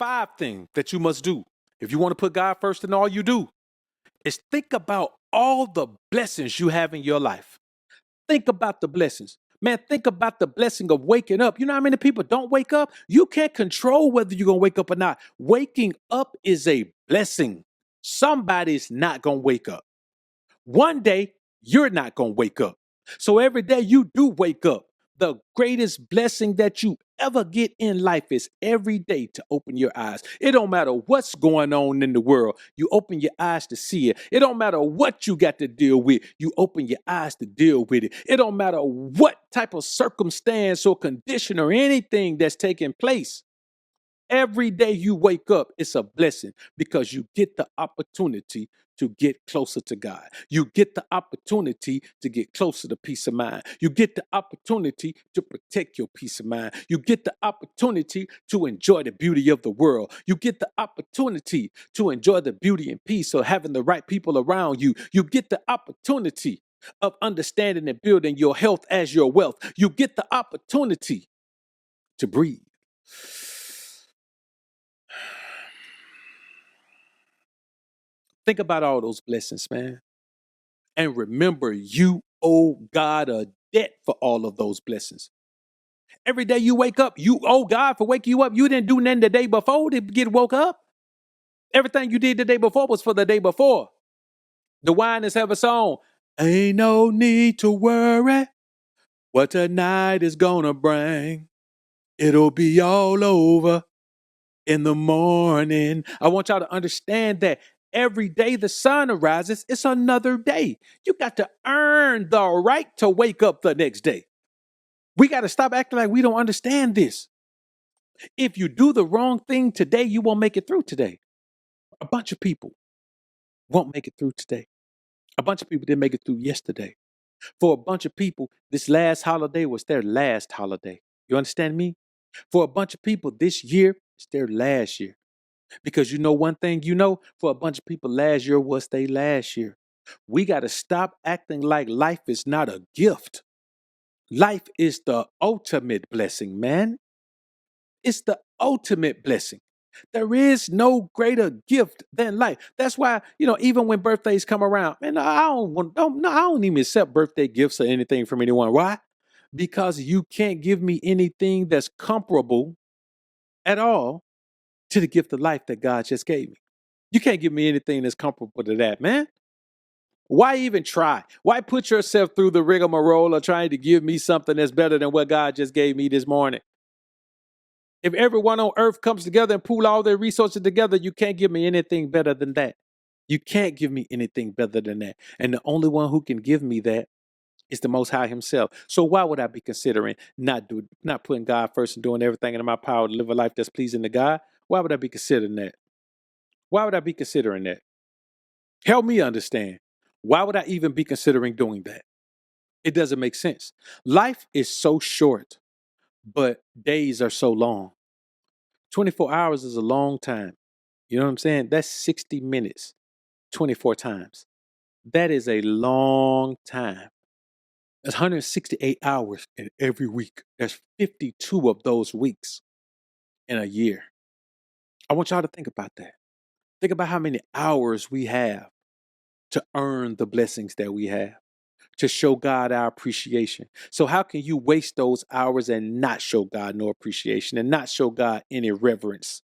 5 thing that you must do if you want to put God first in all you do is think about all the blessings you have in your life. Think about the blessings. Man, think about the blessing of waking up. You know how many people don't wake up? You can't control whether you're going to wake up or not. Waking up is a blessing. Somebody's not going to wake up. One day, you're not going to wake up. So every day you do wake up. The greatest blessing that you ever get in life is every day to open your eyes. It don't matter what's going on in the world. You open your eyes to see it. It don't matter what you got to deal with. You open your eyes to deal with it. It don't matter what type of circumstance or condition or anything that's taking place. Every day you wake up, it's a blessing because you get the opportunity to get closer to God. You get the opportunity to get closer to peace of mind. You get the opportunity to protect your peace of mind. You get the opportunity to enjoy the beauty of the world. You get the opportunity to enjoy the beauty and peace of having the right people around you. You get the opportunity of understanding and building your health as your wealth. You get the opportunity to breathe. Think about all those blessings, man. And remember, you owe God a debt for all of those blessings. Every day you wake up, you owe God for waking you up. You didn't do nothing the day before to get woke up. Everything you did the day before was for the day before. The whiners have a song. Ain't no need to worry what tonight is gonna bring. It'll be all over in the morning. I want y'all to understand that every day the sun arises, it's another day. You got to earn the right to wake up the next day. We got to stop acting like we don't understand this. If you do the wrong thing today, you won't make it through today. A bunch of people won't make it through today. A bunch of people didn't make it through yesterday. For a bunch of people, this last holiday was their last holiday. You understand me? For a bunch of people, this year is their last year. Because you know one thing, for a bunch of people, last year was their last year. We got to stop acting like life is not a gift. Life is the ultimate blessing, man. It's the ultimate blessing. There is no greater gift than life. That's why, even when birthdays come around, man, I don't even accept birthday gifts or anything from anyone. Why? Because you can't give me anything that's comparable at all to the gift of life that God just gave me. You can't give me anything that's comparable to that, man. Why even try? Why put yourself through the rigmarole of trying to give me something that's better than what God just gave me this morning? If everyone on earth comes together and pool all their resources together, you can't give me anything better than that. You can't give me anything better than that. And the only one who can give me that is the Most High himself. So why would I be considering not putting God first and doing everything in my power to live a life that's pleasing to God? Why would I be considering that? Why would I be considering that? Help me understand. Why would I even be considering doing that? It doesn't make sense. Life is so short, but days are so long. 24 hours is a long time. You know what I'm saying? That's 60 minutes, 24 times. That is a long time. That's 168 hours in every week. There's 52 of those weeks in a year. I want y'all to think about that. Think about how many hours we have to earn the blessings that we have, to show God our appreciation. So how can you waste those hours and not show God no appreciation and not show God any reverence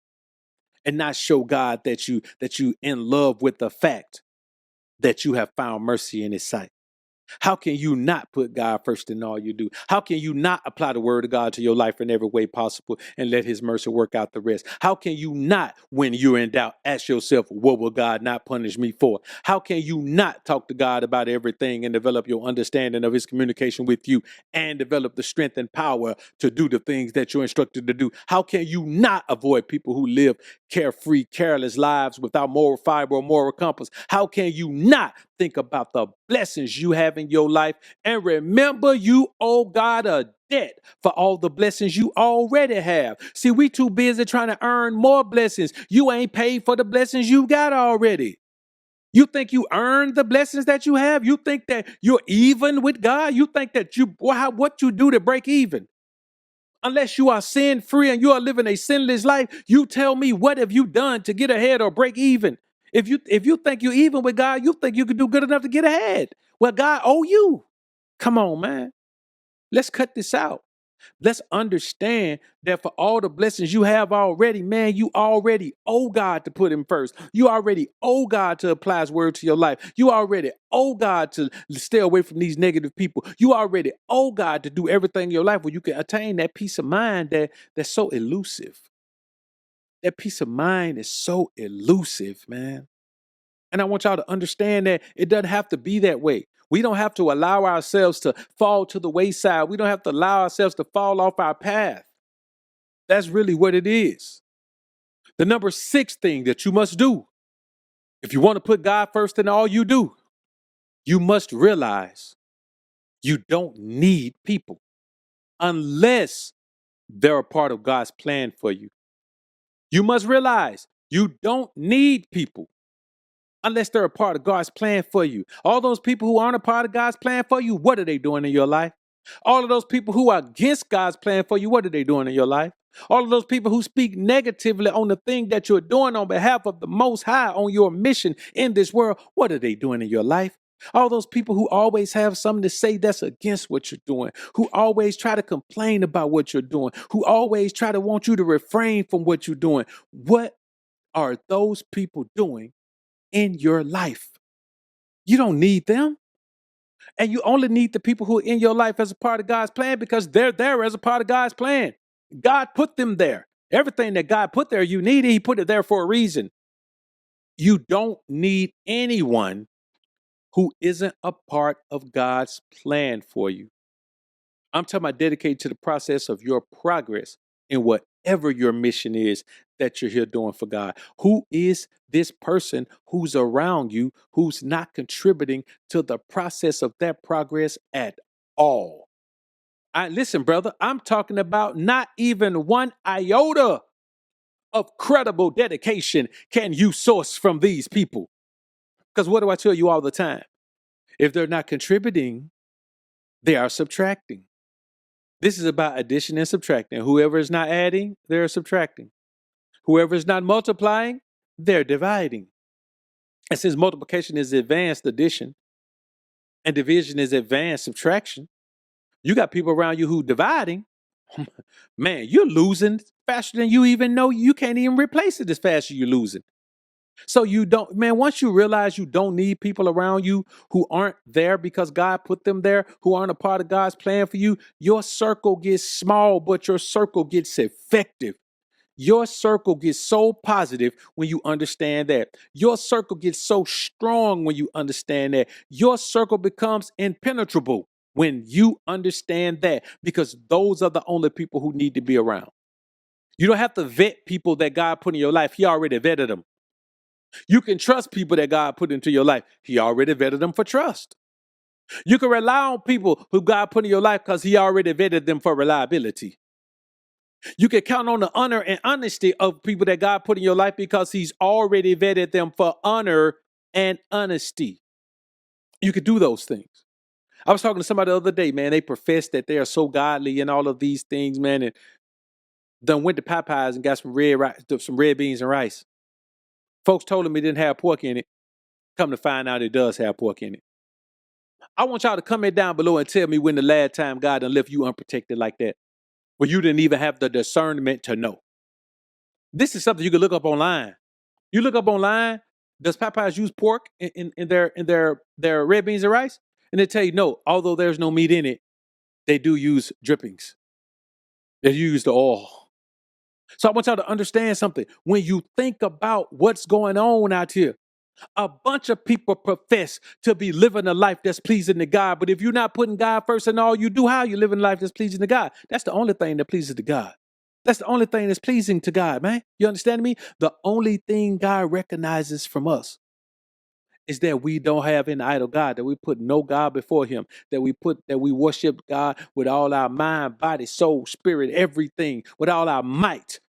and not show God that you in love with the fact that you have found mercy in his sight? How can you not put God first in all you do? How can you not apply the word of God to your life in every way possible and let his mercy work out the rest? How can you not, when you're in doubt, ask yourself, what will God not punish me for? How can you not talk to God about everything and develop your understanding of his communication with you and develop the strength and power to do the things that you're instructed to do? How can you not avoid people who live carefree, careless lives without moral fiber or moral compass? How can you not think about the blessings you have in your life and remember you owe God a debt for all the blessings you already have? See, we too busy trying to earn more blessings. You ain't paid for the blessings you got already. You think you earned the blessings that you have? You think that you're even with God? You think that what you do to break even? Unless you are sin free and you are living a sinless life, you tell me, what have you done to get ahead or break even? If you think you're even with God, you think you can do good enough to get ahead. Well, God owe you. Come on, man. Let's cut this out. Let's understand that for all the blessings you have already, man, you already owe God to put him first. You already owe God to apply his word to your life. You already owe God to stay away from these negative people. You already owe God to do everything in your life where you can attain that peace of mind that's so elusive. That peace of mind is so elusive, man. And I want y'all to understand that it doesn't have to be that way. We don't have to allow ourselves to fall to the wayside. We don't have to allow ourselves to fall off our path. That's really what it is. The number 6 thing that you must do, if you want to put God first in all you do, you must realize you don't need people unless they're a part of God's plan for you. You must realize you don't need people unless they're a part of God's plan for you. All those people who aren't a part of God's plan for you, what are they doing in your life? All of those people who are against God's plan for you, what are they doing in your life? All of those people who speak negatively on the thing that you're doing on behalf of the Most High on your mission in this world, what are they doing in your life? All those people who always have something to say that's against what you're doing, who always try to complain about what you're doing, who always try to want you to refrain from what you're doing. What are those people doing in your life? You don't need them. And you only need the people who are in your life as a part of God's plan because they're there as a part of God's plan. God put them there. Everything that God put there, you need it. He put it there for a reason. You don't need anyone who isn't a part of God's plan for you. I'm talking about dedicated to the process of your progress in whatever your mission is that you're here doing for God. Who is this person who's around you who's not contributing to the process of that progress at all? Listen, brother, I'm talking about not even one iota of credible dedication can you source from these people. Because what do I tell you all the time? If they're not contributing, they are subtracting. This is about addition and subtracting. Whoever is not adding, they're subtracting. Whoever is not multiplying, they're dividing. And since multiplication is advanced addition and division is advanced subtraction, you got people around you who dividing. Man, you're losing faster than you even know. You can't even replace it as fast as you're losing. So you don't, man, once you realize you don't need people around you who aren't there because God put them there, who aren't a part of God's plan for you, your circle gets small, but your circle gets effective. Your circle gets so positive when you understand that. Your circle gets so strong when you understand that. Your circle becomes impenetrable when you understand that, because those are the only people who need to be around. You don't have to vet people that God put in your life. He already vetted them. You can trust people that God put into your life. He already vetted them for trust. You can rely on people who God put in your life because he already vetted them for reliability. You can count on the honor and honesty of people that God put in your life because he's already vetted them for honor and honesty. You could do those things. I was talking to somebody the other day, man. They profess that they are so godly and all of these things, man. And done went to Popeyes and got some red beans and rice. Folks told him it didn't have pork in it. Come to find out it does have pork in it. I want y'all to comment down below and tell me when the last time God done left you unprotected like that, where you didn't even have the discernment to know. This is something you can look up online. You look up online, does Popeyes use pork in their red beans and rice? And they tell you no, although there's no meat in it, they do use drippings. They use the oil. So I want y'all to understand something. When you think about what's going on out here, a bunch of people profess to be living a life that's pleasing to God. But if you're not putting God first in all you do, how are you living a life that's pleasing to God? That's the only thing that pleases to God. That's the only thing that's pleasing to God, man. You understand me? The only thing God recognizes from us is that we don't have an idol God, that we put no God before him, that we worship God with all our mind, body, soul, spirit, everything, with all our might,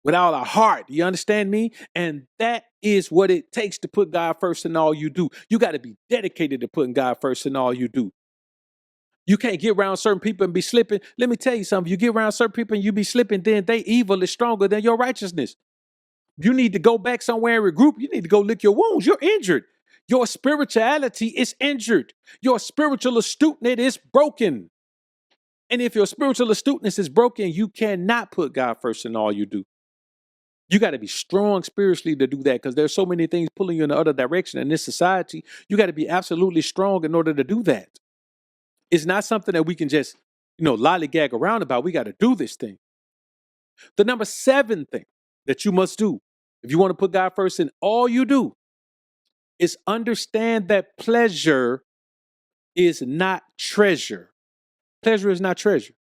with all our heart. You understand me? And that is what it takes to put God first in all you do. You got to be dedicated to putting God first in all you do. You can't get around certain people and be slipping. Let me tell you something. You get around certain people and you be slipping, then they evil is stronger than your righteousness. You need to go back somewhere and regroup. You need to go lick your wounds. You're injured. Your spirituality is injured. Your spiritual astuteness is broken. And if your spiritual astuteness is broken, you cannot put God first in all you do. You got to be strong spiritually to do that, because there's so many things pulling you in the other direction in this society. You got to be absolutely strong in order to do that. It's not something that we can just, lollygag around about. We got to do this thing. The number 7 thing that you must do, if you want to put God first in all you do, is understand that pleasure is not treasure. Pleasure is not treasure.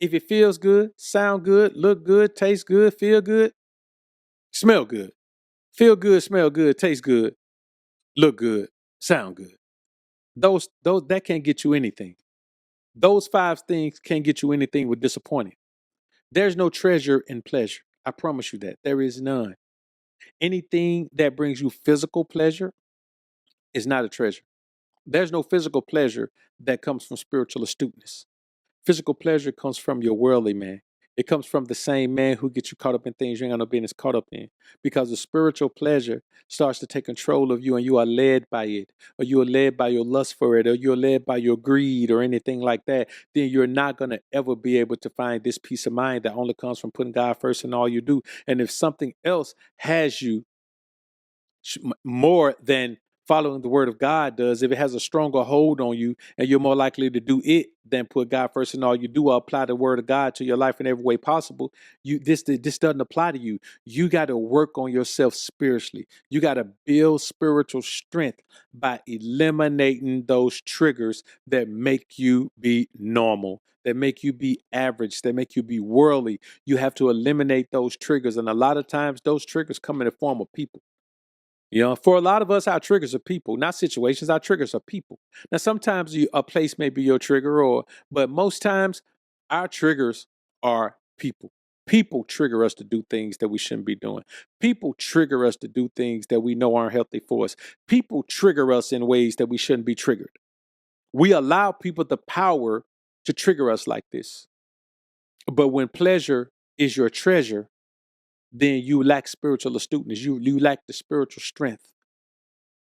If it feels good, sound good, look good, taste good, feel good, smell good, feel good, smell good, taste good, look good, sound good. Those that can't get you anything. Those 5 things can't get you anything with disappointing. There's no treasure in pleasure. I promise you that. There is none. Anything that brings you physical pleasure is not a treasure. There's no physical pleasure that comes from spiritual astuteness. Physical pleasure comes from your worldly man. It comes from the same man who gets you caught up in things you ain't got no business caught up in. Because the spiritual pleasure starts to take control of you and you are led by it, or you are led by your lust for it, or you're led by your greed or anything like that. Then you're not going to ever be able to find this peace of mind that only comes from putting God first in all you do. And if something else has you more than following the word of God does, if it has a stronger hold on you and you're more likely to do it than put God first in all you do, or apply the word of God to your life in every way possible, this doesn't apply to you. You got to work on yourself spiritually. You got to build spiritual strength by eliminating those triggers that make you be normal, that make you be average, that make you be worldly. You have to eliminate those triggers. And a lot of times those triggers come in the form of people. For a lot of us, our triggers are people, not situations. Our triggers are people. Now, sometimes a place may be your trigger, but most times our triggers are people. People trigger us to do things that we shouldn't be doing. People trigger us to do things that we know aren't healthy for us. People trigger us in ways that we shouldn't be triggered. We allow people the power to trigger us like this. But when pleasure is your treasure, then you lack spiritual astuteness. You lack the spiritual strength.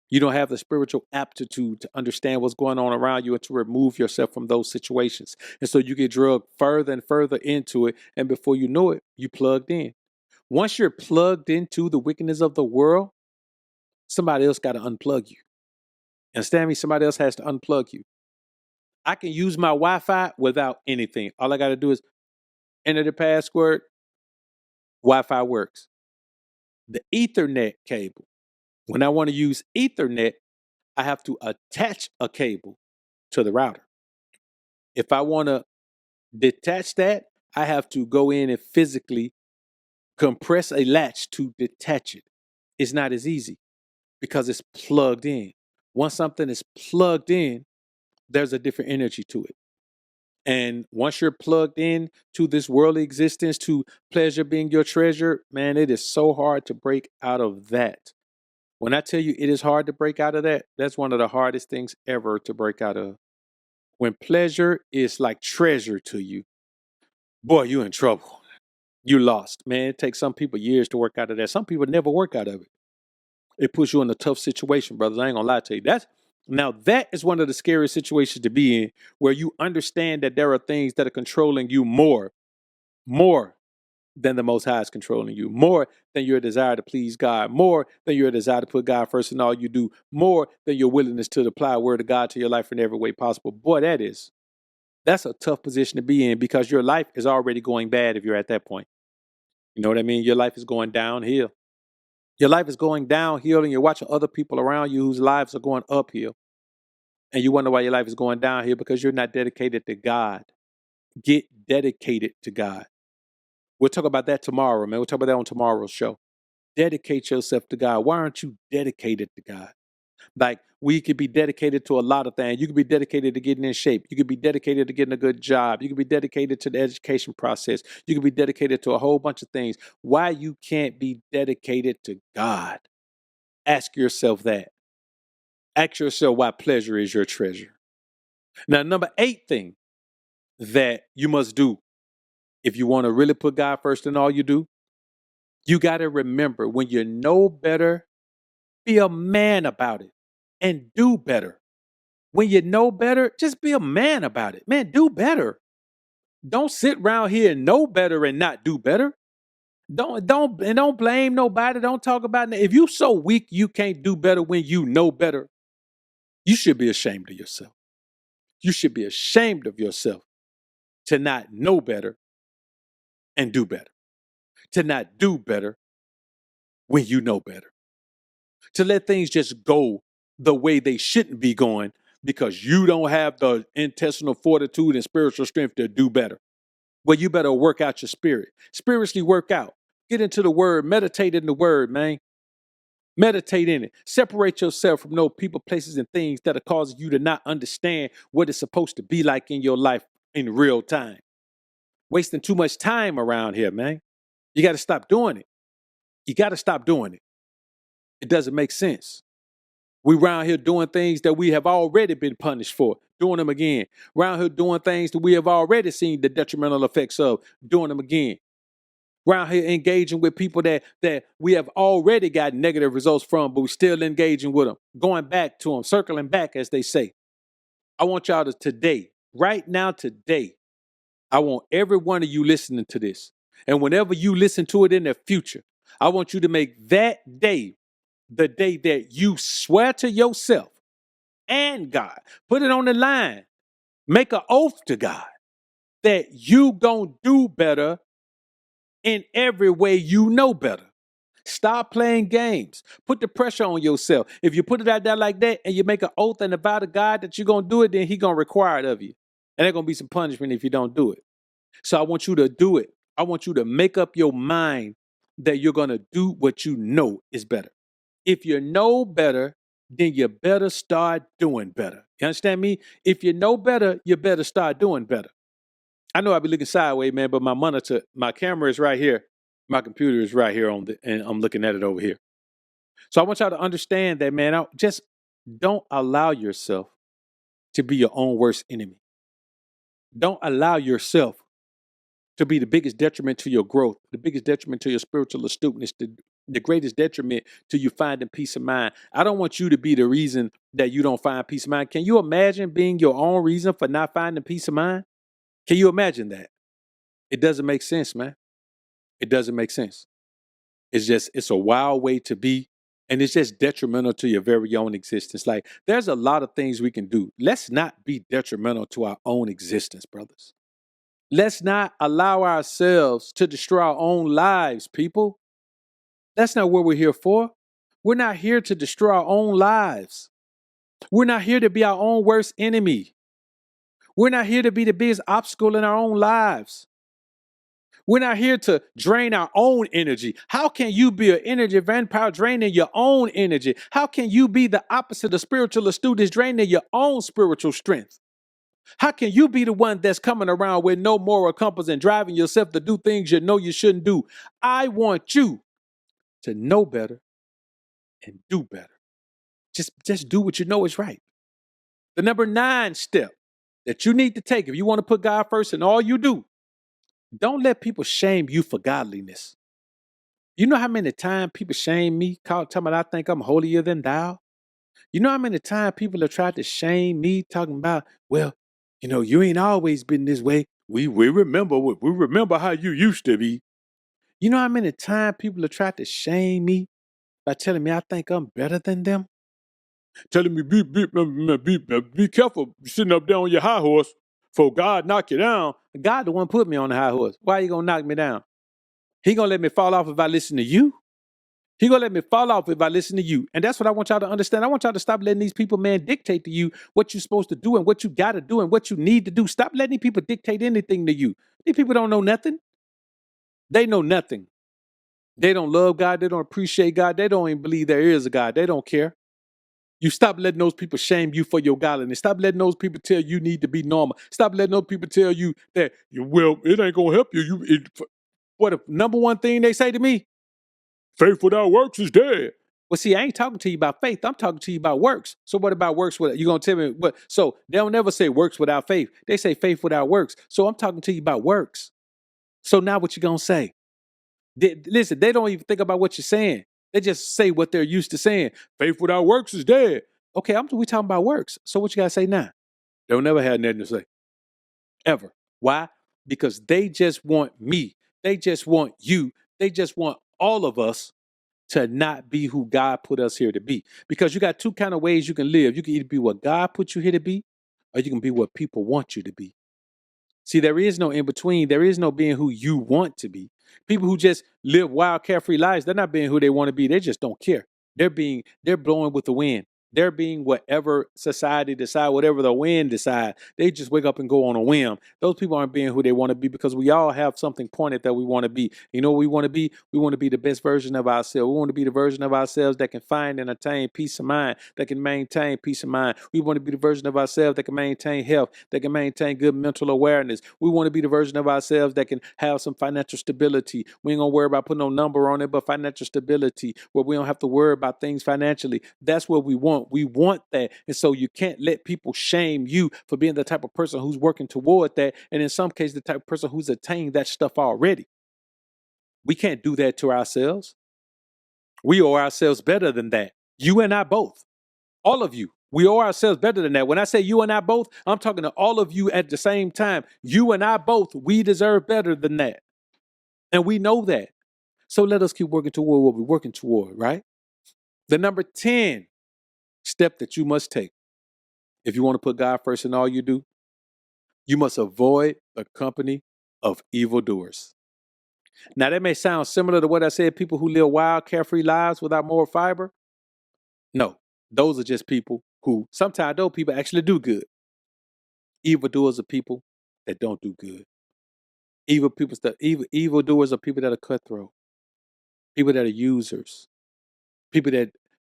You don't have the spiritual aptitude to understand what's going on around you and to remove yourself from those situations. And so you get drugged further and further into it. And before you know it, you plugged in. Once you're plugged into the wickedness of the world, somebody else got to unplug you. Understand me? Somebody else has to unplug you. I can use my Wi-Fi without anything. All I got to do is enter the password. Wi-Fi works. The Ethernet cable. When I want to use Ethernet, I have to attach a cable to the router. If I want to detach that, I have to go in and physically compress a latch to detach it. It's not as easy because it's plugged in. Once something is plugged in, there's a different energy to it. And once you're plugged in to this worldly existence, to pleasure being your treasure, man, it is so hard to break out of that. When I tell you it is hard to break out of that, that's one of the hardest things ever to break out of. When pleasure is like treasure to you, boy, you in trouble. You lost. Man, it takes some people years to work out of that. Some people never work out of it. It puts you in a tough situation, brothers. I ain't gonna lie to you. That is one of the scariest situations to be in, where you understand that there are things that are controlling you more than the Most High is controlling you, more than your desire to please God, more than your desire to put God first in all you do, more than your willingness to apply a word of God to your life in every way possible. Boy, that's a tough position to be in, because your life is already going bad if you're at that point. You know what I mean? Your life is going downhill. Your life is going downhill, and you're watching other people around you whose lives are going uphill. And you wonder why your life is going downhill, because you're not dedicated to God. Get dedicated to God. We'll talk about that tomorrow, man. We'll talk about that on tomorrow's show. Dedicate yourself to God. Why aren't you dedicated to God? Like, we could be dedicated to a lot of things. You could be dedicated to getting in shape. You could be dedicated to getting a good job. You could be dedicated to the education process. You could be dedicated to a whole bunch of things. Why you can't be dedicated to God? Ask yourself that. Ask yourself why pleasure is your treasure. Now, number 8 thing that you must do if you want to really put God first in all you do, you got to remember when you know better, be a man about it and do better. When you know better, just be a man about it. Man, do better. Don't sit around here and know better and not do better. Don't blame nobody. Don't talk about it. If you so weak you can't do better when you know better, you should be ashamed of yourself. You should be ashamed of yourself to not know better and do better. To not do better when you know better. To let things just go the way they shouldn't be going because you don't have the intestinal fortitude and spiritual strength to do better. Well, you better work out your spirit. Spiritually work out. Get into the word. Meditate in the word, man. Meditate in it. Separate yourself from those people, places, and things that are causing you to not understand what it's supposed to be like in your life in real time. Wasting too much time around here, man. You got to stop doing it. You got to stop doing it. It doesn't make sense. We around here doing things that we have already been punished for, doing them again. Around here doing things that we have already seen the detrimental effects of, doing them again. Around here engaging with people that we have already got negative results from, but we're still engaging with them, going back to them, circling back, as they say. I want y'all to today, right now, today, I want every one of you listening to this. And whenever you listen to it in the future, I want you to make that day the day that you swear to yourself and God, put it on the line, make an oath to God that you gonna do better in every way you know better. Stop playing games. Put the pressure on yourself. If you put it out there like that and you make an oath and a vow to God that you're gonna do it, then He gonna require it of you. And there's gonna be some punishment if you don't do it. So I want you to do it. I want you to make up your mind that you're gonna do what you know is better. If you know better, then you better start doing better. You understand me? If you know better, you better start doing better. I know I be looking sideways, man, but my camera is right here. My computer is right here and I'm looking at it over here. So I want y'all to understand that, man. Just don't allow yourself to be your own worst enemy. Don't allow yourself to be the biggest detriment to your growth, the biggest detriment to your spiritual astuteness, the greatest detriment to you finding peace of mind. I don't want you to be the reason that you don't find peace of mind. Can you imagine being your own reason for not finding peace of mind? Can you imagine that? It doesn't make sense, man. It doesn't make sense. It's a wild way to be. And it's just detrimental to your very own existence. Like, there's a lot of things we can do. Let's not be detrimental to our own existence, brothers. Let's not allow ourselves to destroy our own lives, people. That's not what we're here for. We're not here to destroy our own lives. We're not here to be our own worst enemy. We're not here to be the biggest obstacle in our own lives. We're not here to drain our own energy. How can you be an energy vampire draining your own energy? How can you be the opposite of spiritual astute, draining your own spiritual strength? How can you be the one that's coming around with no moral compass and driving yourself to do things you know you shouldn't do? I want you to know better and do better. Just do what you know is right. The number 9 step that you need to take if you want to put God first in all you do, don't let people shame you for godliness. You know how many times people shame me, talking about I think I'm holier than thou? You know how many times people have tried to shame me, talking about, well, you ain't always been this way. We remember how you used to be. You know how many times people have tried to shame me by telling me I think I'm better than them? Telling me be careful sitting up there on your high horse for God knock you down. God the one put me on the high horse. Why are you gonna knock me down? He gonna let me fall off if I listen to you. He gonna let me fall off if I listen to you. And that's what I want y'all to understand. I want y'all to stop letting these people, man, dictate to you what you're supposed to do and what you gotta do and what you need to do. Stop letting people dictate anything to you. These people don't know nothing. They know nothing. They don't love God. They don't appreciate God. They don't even believe there is a God. They don't care. You stop letting those people shame you for your godliness. Stop letting those people tell you need to be normal. Stop letting those people tell you that, well, it ain't gonna help you. What the number one thing they say to me? Faith without works is dead. Well, see, I ain't talking to you about faith. I'm talking to you about works. So what about works? You gonna tell me what? So they don't never say works without faith. They say faith without works. So I'm talking to you about works. So now what you gonna say? Listen, they don't even think about what you're saying. They just say what they're used to saying. Faith without works is dead. Okay, we talking about works. So what you gotta say now? They'll never have nothing to say. Ever. Why? Because they just want me. They just want you. They just want all of us to not be who God put us here to be. Because you got two kind of ways you can live. You can either be what God put you here to be, or you can be what people want you to be. See, there is no in between. There is no being who you want to be. People who just live wild, carefree lives, they're not being who they want to be. They just don't care. They're blowing with the wind. They're being whatever society decide, whatever the wind decide. They just wake up and go on a whim. Those people aren't being who they want to be because we all have something pointed that we want to be. You know what we want to be? We want to be the best version of ourselves. We want to be the version of ourselves that can find and attain peace of mind, that can maintain peace of mind. We want to be the version of ourselves that can maintain health, that can maintain good mental awareness. We want to be the version of ourselves that can have some financial stability. We ain't gonna worry about putting no number on it, but financial stability, where we don't have to worry about things financially. That's what we want. We want that. And so you can't let people shame you for being the type of person who's working toward that. And in some cases, the type of person who's attained that stuff already. We can't do that to ourselves. We owe ourselves better than that. You and I both. All of you. We owe ourselves better than that. When I say you and I both, I'm talking to all of you at the same time. You and I both, we deserve better than that. And we know that. So let us keep working toward what we're working toward, right? The number 10 step that you must take if you want to put God first in all you do, you must avoid the company of evildoers. Now, that may sound similar to what I said, people who live wild, carefree lives without moral fiber. No, those are just people who sometimes those people actually do good. Evildoers are people that don't do good. Evildoers are people that are cutthroat, people that are users, people that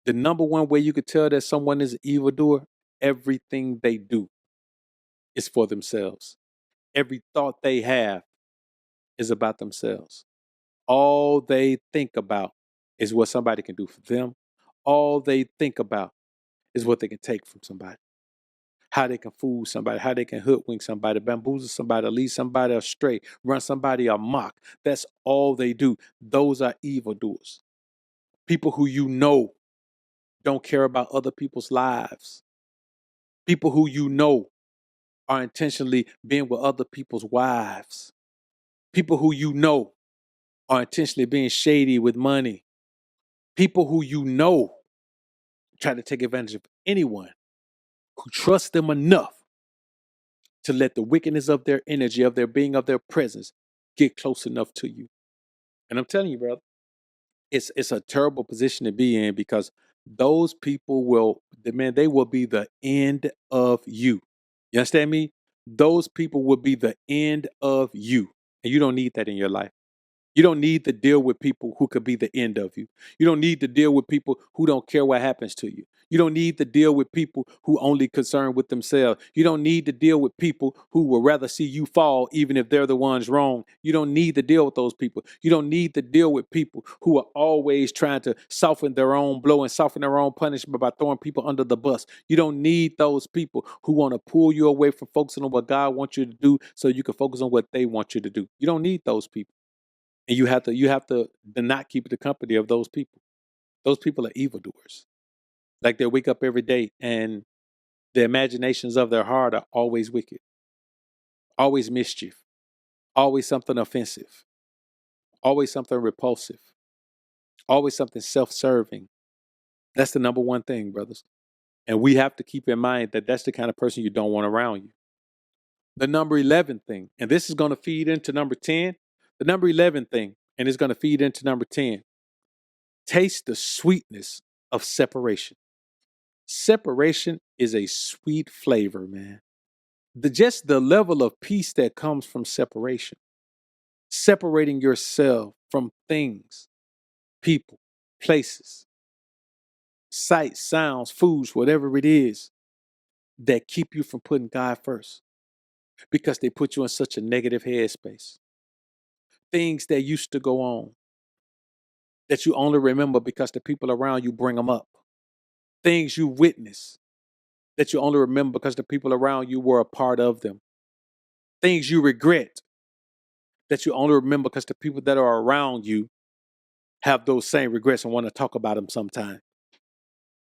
the number one way you could tell that someone is an evildoer, everything they do is for themselves. Every thought they have is about themselves. All they think about is what somebody can do for them. All they think about is what they can take from somebody. How they can fool somebody, how they can hoodwink somebody, bamboozle somebody, lead somebody astray, run somebody amok. That's all they do. Those are evildoers. People who you know don't care about other people's lives. People who you know are intentionally being with other people's wives. People who you know are intentionally being shady with money. People who you know try to take advantage of anyone who trusts them enough to let the wickedness of their energy, of their being, of their presence get close enough to you. And I'm telling you, brother, it's a terrible position to be in because those people they will be the end of you. You understand me? Those people will be the end of you. And you don't need that in your life. You don't need to deal with people who could be the end of you. You don't need to deal with people who don't care what happens to you. You don't need to deal with people who only concerned with themselves. You don't need to deal with people who would rather see you fall even if they're the ones wrong. You don't need to deal with those people. You don't need to deal with people who are always trying to soften their own blow and soften their own punishment by throwing people under the bus. You don't need those people who want to pull you away from focusing on what God wants you to do so you can focus on what they want you to do. You don't need those people. And you have to not keep the company of those people. Those people are evildoers. Like they wake up every day and the imaginations of their heart are always wicked, always mischief, always something offensive, always something repulsive, always something self-serving. That's the number one thing, brothers. And we have to keep in mind that that's the kind of person you don't want around you. The number 11 thing, and this is going to feed into number 10, the number 11 thing, and it's going to feed into number 10. Taste the sweetness of separation. Separation is a sweet flavor, man. Just the level of peace that comes from separation, separating yourself from things, people, places, sights, sounds, foods, whatever it is that keep you from putting God first because they put you in such a negative headspace. Things that used to go on, that you only remember because the people around you bring them up. Things you witness that you only remember because the people around you were a part of them. Things you regret that you only remember because the people that are around you have those same regrets and want to talk about them sometime.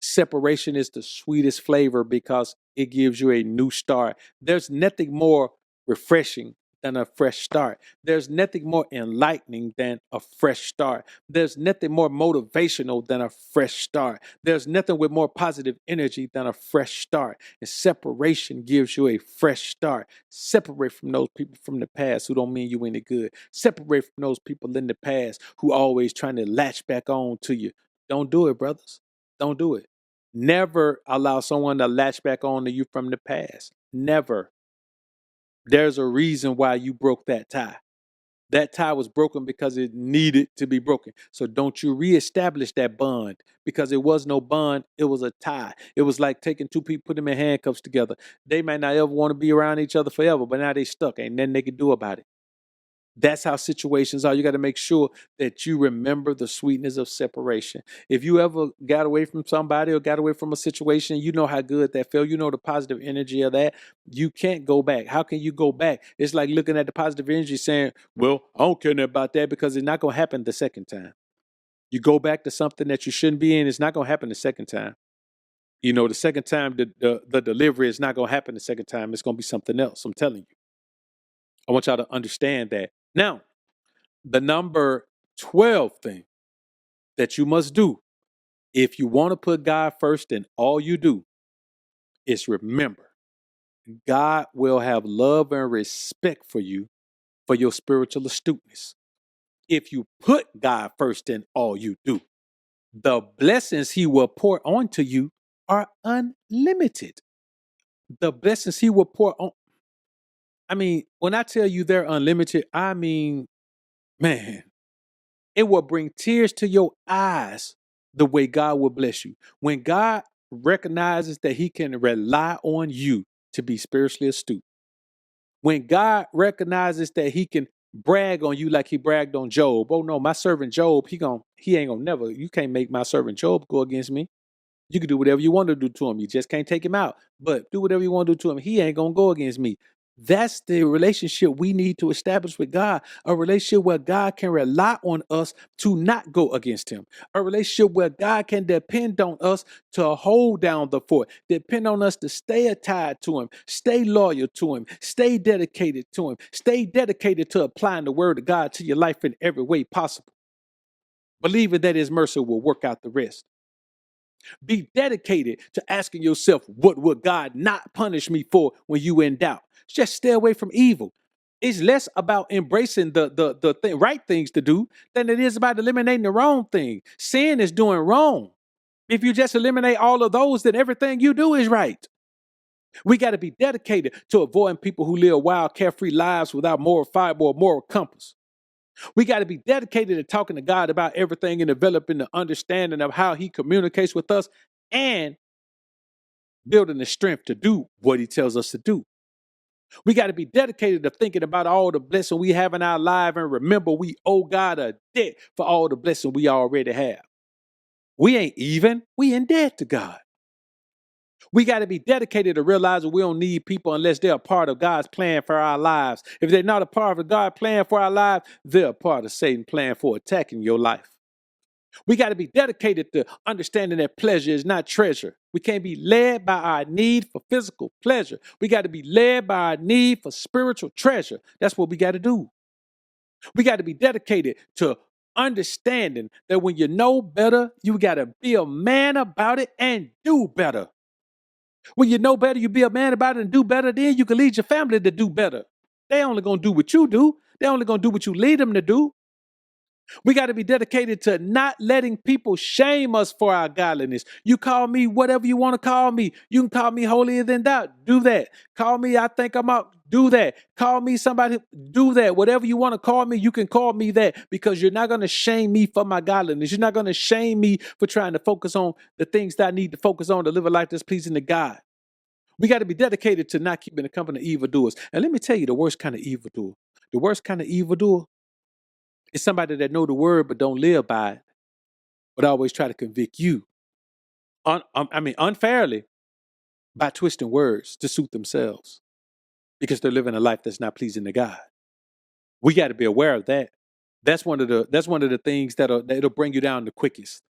Separation is the sweetest flavor because it gives you a new start. There's nothing more refreshing than a fresh start. There's nothing more enlightening than a fresh start. There's nothing more motivational than a fresh start. There's nothing with more positive energy than a fresh start. And separation gives you a fresh start. Separate from those people from the past who don't mean you any good. Separate from those people in the past who always trying to latch back on to you. Don't do it, brothers. Don't do it. Never allow someone to latch back on to you from the past. Never. There's a reason why you broke that tie. That tie was broken because it needed to be broken. So don't you reestablish that bond because it was no bond. It was a tie. It was like taking two people, put them in handcuffs together. They might not ever want to be around each other forever, but now they stuck. Ain't nothing they can do about it. That's how situations are. You got to make sure that you remember the sweetness of separation. If you ever got away from somebody or got away from a situation, you know how good that felt. You know the positive energy of that. You can't go back. How can you go back? It's like looking at the positive energy saying, well, I don't care about that because it's not going to happen the second time. You go back to something that you shouldn't be in, it's not going to happen the second time. You know, the second time, the delivery is not going to happen the second time. It's going to be something else. I'm telling you. I want y'all to understand that. Now, the number 12 thing that you must do if you want to put God first in all you do is remember, God will have love and respect for you for your spiritual astuteness. If you put God first in all you do, the blessings he will pour onto you are unlimited. The blessings he will pour on. I mean, when I tell you they're unlimited, I mean, man, it will bring tears to your eyes the way God will bless you. When God recognizes that he can rely on you to be spiritually astute, when God recognizes that he can brag on you like he bragged on Job. Oh no, my servant Job, he ain't gonna never, you can't make my servant Job go against me. You can do whatever you want to do to him. You just can't take him out. But do whatever you want to do to him. He ain't going to go against me. That's the relationship we need to establish with God. A relationship where God can rely on us to not go against him. A relationship where God can depend on us to hold down the fort. Depend on us to stay tied to him. Stay loyal to him. Stay dedicated to him. Stay dedicated to applying the word of God to your life in every way possible. Believing that his mercy will work out the rest. Be dedicated to asking yourself, what would God not punish me for when you in doubt? Just stay away from evil. It's less about embracing the right things to do than it is about eliminating the wrong thing. Sin is doing wrong. If you just eliminate all of those, then everything you do is right. We got to be dedicated to avoiding people who live wild, carefree lives without moral fiber or moral compass. We got to be dedicated to talking to God about everything and developing the understanding of how he communicates with us and building the strength to do what he tells us to do. We got to be dedicated to thinking about all the blessing we have in our life and remember we owe God a debt for all the blessing we already have. We ain't even, we in debt to God. We got to be dedicated to realizing we don't need people unless they're a part of God's plan for our lives. If they're not a part of God's plan for our lives, they're a part of Satan's plan for attacking your life. We got to be dedicated to understanding that pleasure is not treasure. We can't be led by our need for physical pleasure. We got to be led by our need for spiritual treasure. That's what we got to do. We got to be dedicated to understanding that when you know better, you got to be a man about it and do better. When you know better, you be a man about it and do better, then you can lead your family to do better. They only going to do what you do. They only going to do what you lead them to do. We got to be dedicated to not letting people shame us for our godliness. You call me whatever you want to call me. You can call me holier than thou. Do that. Call me, I think I'm out. Do that. Call me somebody. Do that. Whatever you want to call me, you can call me that because you're not going to shame me for my godliness. You're not going to shame me for trying to focus on the things that I need to focus on to live a life that's pleasing to God. We got to be dedicated to not keeping the company of evildoers. And let me tell you the worst kind of evildoer. The worst kind of evildoer is somebody that know the word but don't live by it. but always try to convict you, unfairly, by twisting words to suit themselves because they're living a life that's not pleasing to God. We got to be aware of that. That's one of the things that'll bring you down the quickest.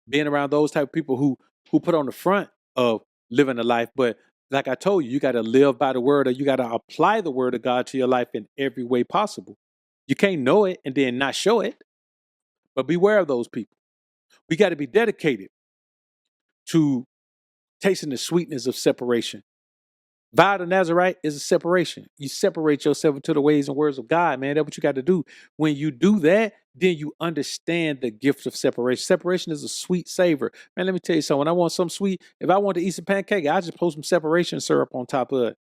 Being around those type of people who put on the front of living a life, but like I told you, you got to live by the word, or you got to apply the word of God to your life in every way possible. You can't know it and then not show it. But beware of those people. We got to be dedicated to tasting the sweetness of separation. Vow to Nazarite is a separation. You separate yourself into the ways and words of God, man. That's what you got to do. When you do that, then you understand the gift of separation. Separation is a sweet savor. Man, let me tell you something. When I want something sweet, if I want to eat some pancake, I just put some separation syrup on top of it.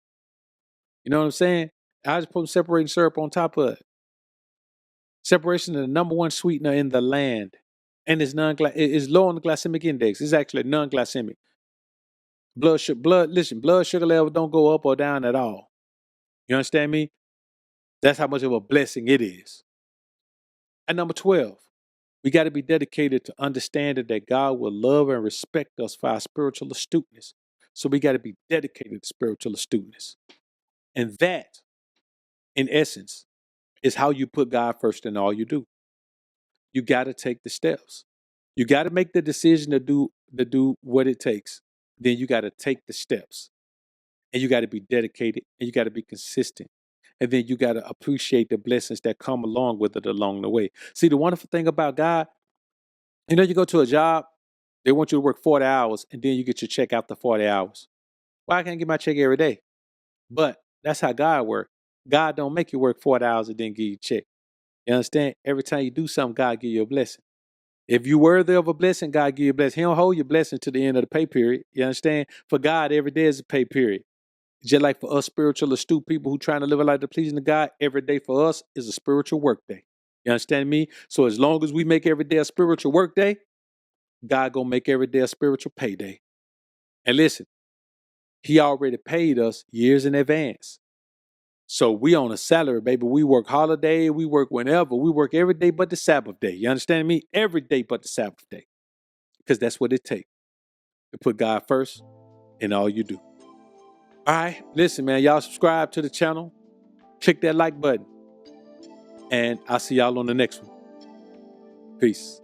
You know what I'm saying? I just put some separating syrup on top of it. Separation is the number one sweetener in the land. And it's low on the glycemic index. It's actually non-glycemic. Blood sugar level don't go up or down at all. You understand me? That's how much of a blessing it is. And number 12, we got to be dedicated to understanding that God will love and respect us for our spiritual astuteness. So we got to be dedicated to spiritual astuteness. And that, in essence, is how you put God first in all you do. You got to take the steps. You got to make the decision to do what it takes. Then you got to take the steps. And you got to be dedicated, and you got to be consistent. And then you got to appreciate the blessings that come along with it along the way. See, the wonderful thing about God, you go to a job, they want you to work 40 hours, and then you get your check after 40 hours. Why I can't get my check every day? But that's how God works. God don't make you work 40 hours and then give you a check. You understand? Every time you do something, God give you a blessing. If you're worthy of a blessing, God give you a blessing. He don't hold your blessing to the end of the pay period. You understand? For God, every day is a pay period. Just like for us spiritual astute people who trying to live a life that pleasing to God, every day for us is a spiritual work day. You understand me? So as long as we make every day a spiritual work day, God gonna make every day a spiritual payday. And listen, He already paid us years in advance. So we on a salary, baby. We work holiday, we work whenever, we work every day but the Sabbath day. You understand me? Every day but the Sabbath day. Because that's what it takes to put God first in all you do. All right, listen, man, y'all subscribe to the channel. Click that like button. And I'll see y'all on the next one. Peace.